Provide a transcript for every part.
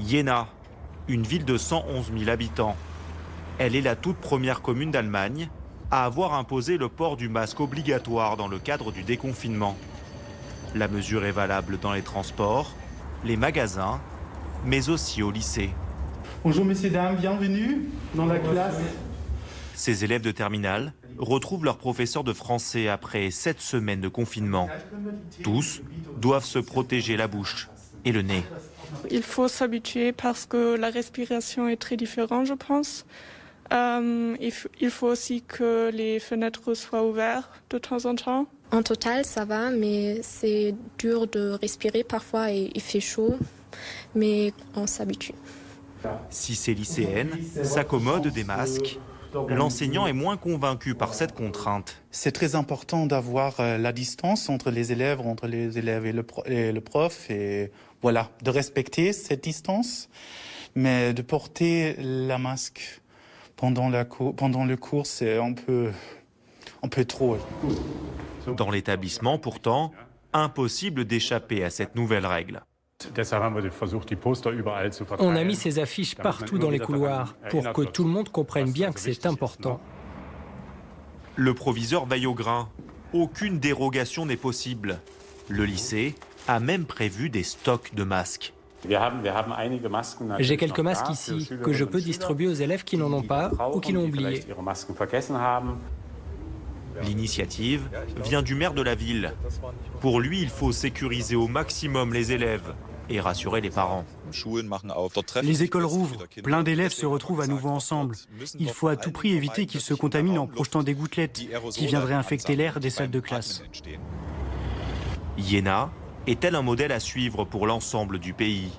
Jena, une ville de 111 000 habitants. Elle est la toute première commune d'Allemagne à avoir imposé le port du masque obligatoire dans le cadre du déconfinement. La mesure est valable dans les transports, les magasins, mais aussi au lycée. Bonjour messieurs, dames, bienvenue dans la classe. Ces élèves de terminale retrouvent leur professeur de français après 7 semaines de confinement. Tous doivent se protéger la bouche et le nez. Il faut s'habituer parce que la respiration est très différente, je pense. Il faut aussi que les fenêtres soient ouvertes de temps en temps. En total, ça va, mais c'est dur de respirer parfois et il fait chaud, mais on s'habitue. Si ces lycéennes s'accommodent des masques, l'enseignant est moins convaincu par cette contrainte. C'est très important d'avoir la distance entre les élèves et le prof, et voilà, de respecter cette distance, mais de porter la masque pendant le cours, c'est un peu trop. Dans l'établissement, pourtant, impossible d'échapper à cette nouvelle règle. On a mis ces affiches partout dans les couloirs pour que tout le monde comprenne bien que c'est important. Le proviseur veille au grain. Aucune dérogation n'est possible. Le lycée a même prévu des stocks de masques. J'ai quelques masques ici que je peux distribuer aux élèves qui n'en ont pas ou qui l'ont oublié. L'initiative vient du maire de la ville. Pour lui, il faut sécuriser au maximum les élèves et rassurer les parents. Les écoles rouvrent, plein d'élèves se retrouvent à nouveau ensemble. Il faut à tout prix éviter qu'ils se contaminent en projetant des gouttelettes qui viendraient infecter l'air des salles de classe. Jena est-elle un modèle à suivre pour l'ensemble du pays?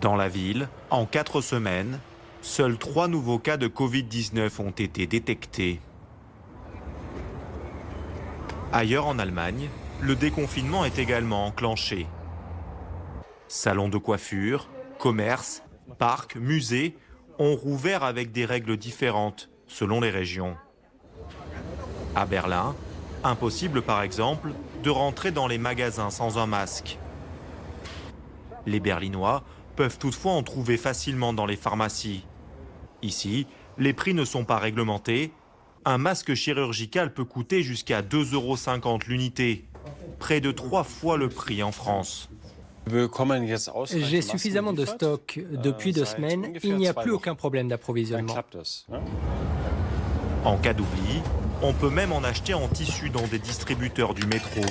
Dans la ville, en 4 semaines, seuls 3 nouveaux cas de Covid-19 ont été détectés. Ailleurs en Allemagne, le déconfinement est également enclenché. Salons de coiffure, commerces, parcs, musées ont rouvert avec des règles différentes selon les régions. À Berlin, impossible par exemple de rentrer dans les magasins sans un masque. Les Berlinois peuvent toutefois en trouver facilement dans les pharmacies. Ici, les prix ne sont pas réglementés. Un masque chirurgical peut coûter jusqu'à 2,50 € l'unité, près de 3 fois le prix en France. J'ai suffisamment de stock. Depuis 2 semaines, il n'y a plus aucun problème d'approvisionnement. En cas d'oubli, on peut même en acheter en tissu dans des distributeurs du métro.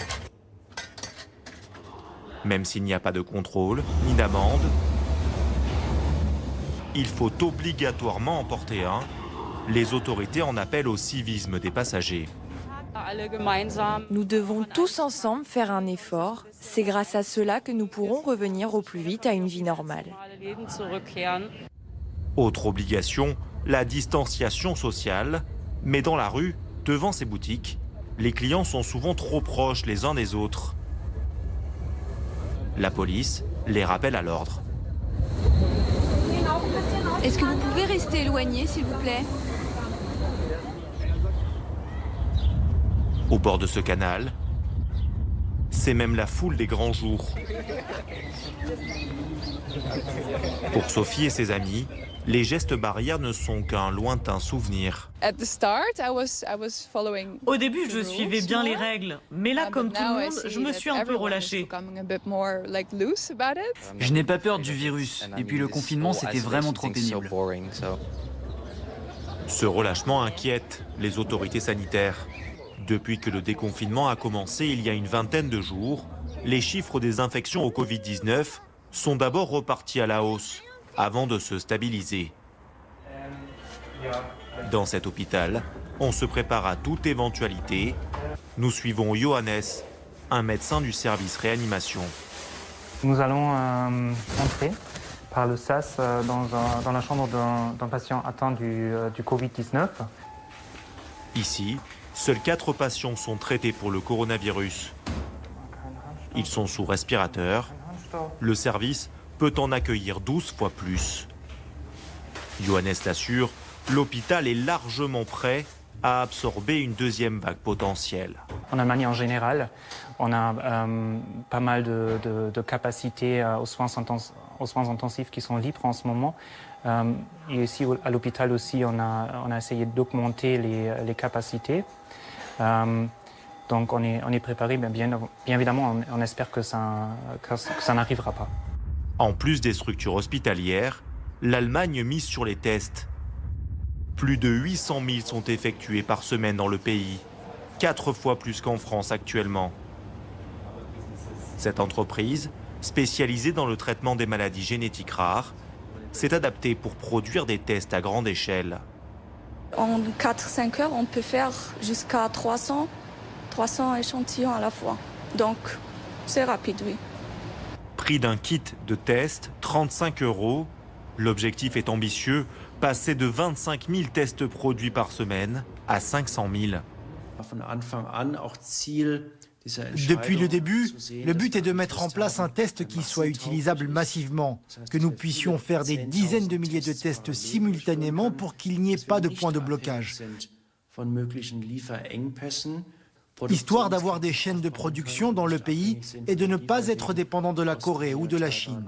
Même s'il n'y a pas de contrôle, ni d'amende, il faut obligatoirement en porter un. Les autorités en appellent au civisme des passagers. Nous devons tous ensemble faire un effort. C'est grâce à cela que nous pourrons revenir au plus vite à une vie normale. Autre obligation, la distanciation sociale. Mais dans la rue, devant ces boutiques, les clients sont souvent trop proches les uns des autres. La police les rappelle à l'ordre. Est-ce que vous pouvez rester éloigné, s'il vous plaît ? Au bord de ce canal, c'est même la foule des grands jours. Pour Sophie et ses amis, les gestes barrières ne sont qu'un lointain souvenir. Au début, je suivais bien les règles, mais là, comme tout le monde, je me suis un peu relâchée. Je n'ai pas peur du virus, et puis le confinement, c'était vraiment trop pénible. Ce relâchement inquiète les autorités sanitaires. Depuis que le déconfinement a commencé il y a une vingtaine de jours, les chiffres des infections au Covid-19 sont d'abord repartis à la hausse, avant de se stabiliser. Dans cet hôpital, on se prépare à toute éventualité. Nous suivons Johannes, un médecin du service réanimation. Nous allons entrer par le sas dans la chambre d'un patient atteint du Covid-19. Ici, seuls 4 patients sont traités pour le coronavirus. Ils sont sous respirateur. Le service peut en accueillir 12 fois plus. Johannes l'assure, l'hôpital est largement prêt à absorber une deuxième vague potentielle. En Allemagne en général, On a pas mal de capacités aux soins intensifs qui sont libres en ce moment. Et ici, à l'hôpital aussi, on a essayé d'augmenter les capacités. Donc on est préparé, mais bien évidemment, on espère que ça n'arrivera pas. En plus des structures hospitalières, l'Allemagne mise sur les tests. Plus de 800 000 sont effectués par semaine dans le pays, 4 fois plus qu'en France actuellement. Cette entreprise, spécialisée dans le traitement des maladies génétiques rares, s'est adaptée pour produire des tests à grande échelle. En 4-5 heures, on peut faire jusqu'à 300 échantillons à la fois. Donc, c'est rapide, oui. Prix d'un kit de test, 35 €. L'objectif est ambitieux, passer de 25 000 tests produits par semaine à 500 000. Depuis le début, le but est de mettre en place un test qui soit utilisable massivement, que nous puissions faire des dizaines de milliers de tests simultanément pour qu'il n'y ait pas de point de blocage. Histoire d'avoir des chaînes de production dans le pays et de ne pas être dépendant de la Corée ou de la Chine.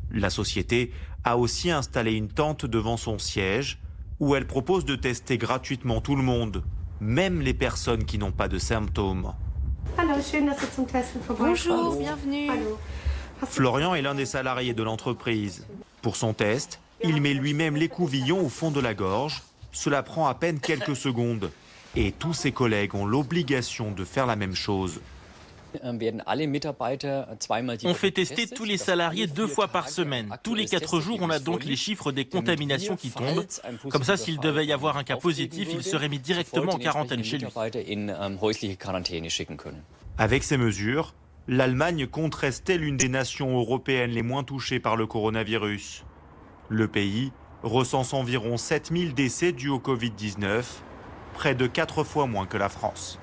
La société a aussi installé une tente devant son siège où elle propose de tester gratuitement tout le monde, même les personnes qui n'ont pas de symptômes. Bonjour, bienvenue. Florian est l'un des salariés de l'entreprise. Pour son test, il met lui-même l'écouvillon au fond de la gorge. Cela prend à peine quelques secondes. Et tous ses collègues ont l'obligation de faire la même chose. On fait tester tous les salariés 2 fois par semaine. Tous les 4 jours, on a donc les chiffres des contaminations qui tombent. Comme ça, s'il devait y avoir un cas positif, il serait mis directement en quarantaine chez lui. Avec ces mesures, l'Allemagne compte rester l'une des nations européennes les moins touchées par le coronavirus. Le pays recense environ 7000 décès dus au Covid-19, près de 4 fois moins que la France.